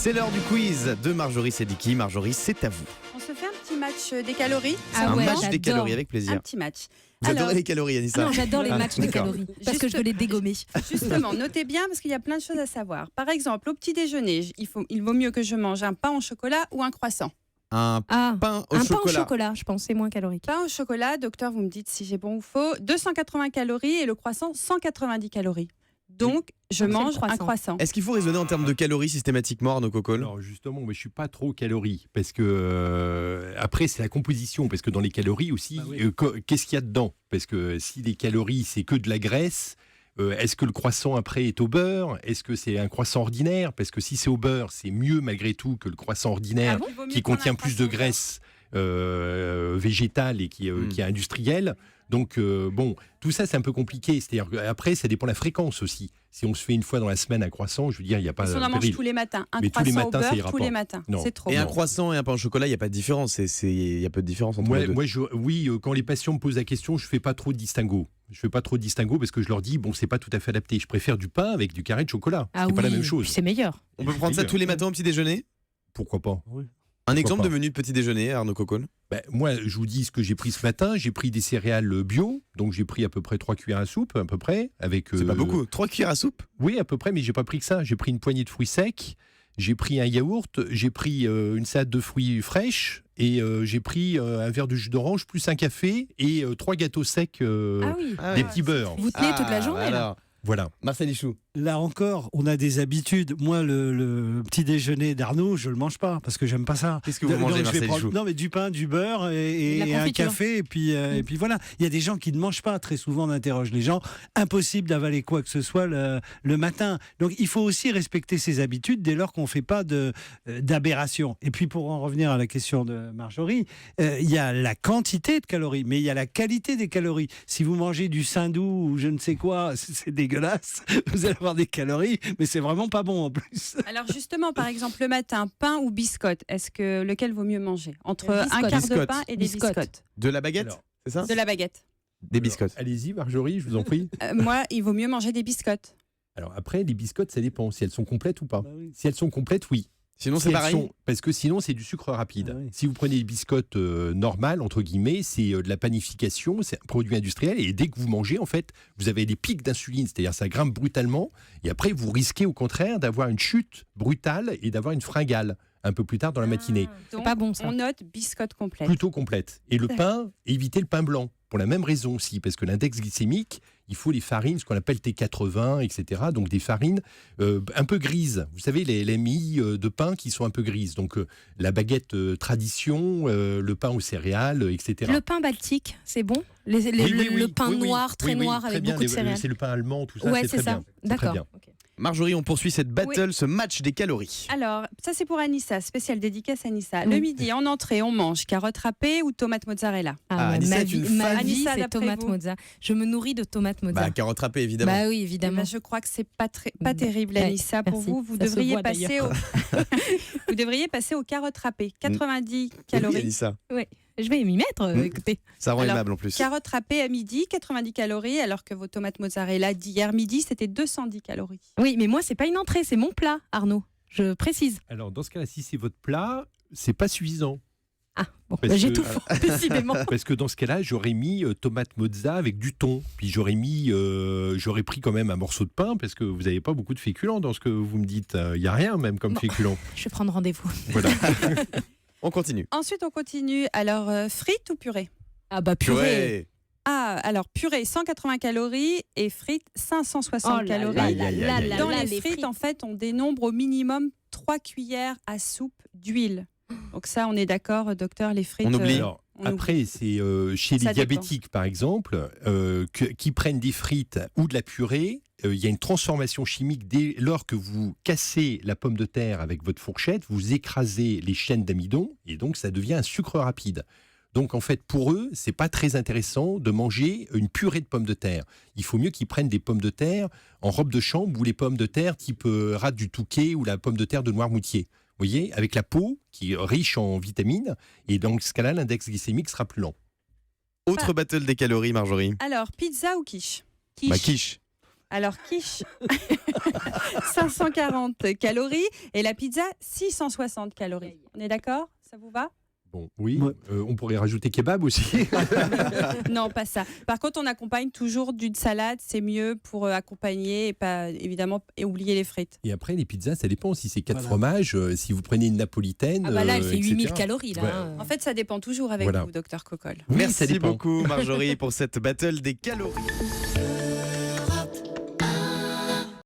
C'est l'heure du quiz de Marjorie Sediki. Marjorie, c'est à vous. On se fait un petit match des calories. Un match j'adore. des calories avec plaisir. Un petit match. Vous Alors, adorez les calories, Anissa? Non, j'adore les matchs des d'accord. calories parce que je veux les dégommer. Justement, notez bien parce qu'il y a plein de choses à savoir. Par exemple, au petit déjeuner, il vaut mieux que je mange un pain au chocolat ou un croissant. Un Ah, pain au un pain au chocolat. chocolat, je pense, c'est moins calorique. Pain au chocolat, docteur, vous me dites si j'ai bon ou faux, 280 calories et le croissant 190 calories. Donc, je Donc, c'est le mange un croissant. croissant. Est-ce qu'il faut raisonner en termes de calories systématiquement, Arnaud Cocolle? Alors justement, moi, je suis pas trop calories parce que après c'est la composition, parce que dans les calories aussi, qu'est-ce qu'il y a dedans? Parce que si les calories c'est que de la graisse, est-ce que le croissant après est au beurre? Est-ce que c'est un croissant ordinaire? Parce que si c'est au beurre, c'est mieux malgré tout que le croissant ordinaire Il vaut mieux qui prendre contient un plus de croissant graisse végétale et qui est industrielle. Donc bon, tout ça c'est un peu compliqué. C'est-à-dire qu'après ça dépend de la fréquence aussi. Si on se fait une fois dans la semaine un croissant, je veux dire, il n'y a pas Si on en de mange péril. tous les matins, un Mais tous les croissant matins, au ça beurre ira tous pas. les matins, Non. c'est trop. Et un croissant et un pain au chocolat, il n'y a pas de différence. Il y a peu de différence entre les deux. Oui, quand les patients me posent la question, je fais pas trop de distinguo. Je fais pas trop de distinguo parce que je leur dis bon, c'est pas tout à fait adapté. Je préfère du pain avec du carré de chocolat. Ah c'est oui, pas la même puis chose. c'est meilleur. On peut prendre ça tous les matins au petit déjeuner? Pourquoi pas? Un exemple pas. de menu de petit déjeuner, Arnaud Cocolle? Moi, je vous dis ce que j'ai pris ce matin. J'ai pris des céréales bio, donc j'ai pris à peu près 3 cuillères à soupe, à peu près. Avec, C'est pas beaucoup. 3 cuillères à soupe? Oui, à peu près, mais j'ai pas pris que ça. J'ai pris une poignée de fruits secs, j'ai pris un yaourt, j'ai pris une salade de fruits fraîches et j'ai pris un verre de jus d'orange plus un café et 3 gâteaux secs, Ah oui. Ah des ouais. petits beurres. Vous tenez toute la journée là. alors. Voilà. Marcel Ichou. Là encore, on a des habitudes. Moi, le petit déjeuner d'Arnaud, je le mange pas parce que j'aime pas ça. Qu'est-ce que vous Donc, mangez, je vais Marcel prendre- Ichou? Non, mais du pain, du beurre et la un confiture. café. Et puis voilà. Il y a des gens qui ne mangent pas. Très souvent, on interroge les gens. Impossible d'avaler quoi que ce soit le matin. Donc, il faut aussi respecter ses habitudes dès lors qu'on ne fait pas d'aberration. Et puis, pour en revenir à la question de Marjorie, il y a la quantité de calories, mais il y a la qualité des calories. Si vous mangez du saindoux ou je ne sais quoi, c'est dégueulasse. Vous allez avoir des calories, mais c'est vraiment pas bon en plus. Alors justement, par exemple, le matin, pain ou biscotte, lequel vaut mieux manger? Entre un Biscotte. quart de Biscotte. pain et des Biscotte. biscottes. De la baguette? Alors. C'est ça? De la baguette. Des biscottes. Alors, allez-y, Marjorie, je vous en prie. Moi, il vaut mieux manger des biscottes. Alors après, les biscottes, ça dépend si elles sont complètes ou pas. Bah oui. Si elles sont complètes, oui. Sinon, Si c'est elles pareil. parce que sinon, c'est du sucre rapide. Ah oui. Si vous prenez des biscottes normales, entre guillemets, c'est de la panification, c'est un produit industriel. Et dès que vous mangez, en fait, vous avez des pics d'insuline, c'est-à-dire ça grimpe brutalement. Et après, vous risquez au contraire d'avoir une chute brutale et d'avoir une fringale un peu plus tard dans la matinée. Donc, pas bon, ça. on note biscotte complète. Plutôt complète. Et le pain, évitez le pain blanc. Pour la même raison aussi, parce que l'index glycémique, il faut les farines, ce qu'on appelle T80, etc. Donc des farines un peu grises. Vous savez, les milles de pain qui sont un peu grises. Donc la baguette tradition, le pain aux céréales, etc. Le pain baltique, c'est bon? Le pain noir, très noir, très avec bien. beaucoup de céréales. C'est le pain allemand, tout ça, Ouais, c'est c'est très ça. bien. C'est très D'accord. bien. Ok. Marjorie, on poursuit cette battle, ce match des calories. Alors, ça c'est pour Anissa, spéciale dédicace à Anissa. Oui. Le midi, en entrée, on mange carottes râpées ou tomates mozzarella? Ah, ouais, Anissa ma est une vie, ma fan. vie, Anissa, c'est d'après tomate vous mozza. Je me nourris de tomates mozza. Bah, carotte râpée, évidemment. Bah oui, Eh évidemment. ben, je crois que c'est pas terrible, Ouais, Anissa. Pour merci. vous, vous Ça se devriez voit, passer vous devriez passer aux carottes râpées. 90 Oui, calories. Anissa. Je vais m'y mettre, écoutez. Ça rend Alors, aimable en plus. Carottes râpées à midi, 90 calories, alors que vos tomates mozzarella d'hier midi, c'était 210 calories. Oui, mais moi, c'est pas une entrée, c'est mon plat, Arnaud. Je précise. Alors dans ce cas-là, si c'est votre plat, c'est pas suffisant. Ah, bon, Parce que- j'étouffe, décidément. Parce que dans ce cas-là, j'aurais mis tomate mozza avec du thon. Puis j'aurais pris quand même un morceau de pain parce que vous n'avez pas beaucoup de féculents dans ce que vous me dites. Il n'y a rien même comme Bon. féculents. Je vais prendre rendez-vous. Voilà. On continue. Ensuite, on continue. Alors, frites ou purée? Ah bah purée. Purée. Ah, alors purée, 180 calories et frites, 560 Oh là calories. là Aïe, là aïe, là aïe, là aïe. Dans là, les frites, en fait, on dénombre au minimum 3 cuillères à soupe d'huile. Donc ça, on est d'accord, docteur, les frites... On oublie. Alors, on après, c'est chez les Ça dépend. diabétiques, par exemple, qui prennent des frites ou de la purée. Il y a une transformation chimique dès lors que vous cassez la pomme de terre avec votre fourchette, vous écrasez les chaînes d'amidon et donc ça devient un sucre rapide. Donc en fait, pour eux, c'est pas très intéressant de manger une purée de pommes de terre. Il faut mieux qu'ils prennent des pommes de terre en robe de chambre ou les pommes de terre type rate du Touquet ou la pomme de terre de Noirmoutier. Vous voyez, avec la peau qui est riche en vitamines, et dans ce cas-là, l'index glycémique sera plus lent. Autre battle des calories, Marjorie. Alors, pizza ou quiche? Quiche. Alors, quiche, 540 calories et la pizza 660 calories. On est d'accord? Ça vous va? Bon, oui, Ouais. on pourrait rajouter kebab aussi. Non, pas ça. Par contre, on accompagne toujours d'une salade, c'est mieux pour accompagner et pas évidemment et oublier les frites. Et après, les pizzas, ça dépend. Si c'est 4 Voilà. fromages, si vous prenez une napolitaine. Ah bah là, elle fait etc. 8000 calories. Là, Ouais. hein. En fait, ça dépend toujours avec Voilà. vous, docteur Cocolle. Oui, ça Merci dépend. beaucoup Marjorie pour cette battle des calories.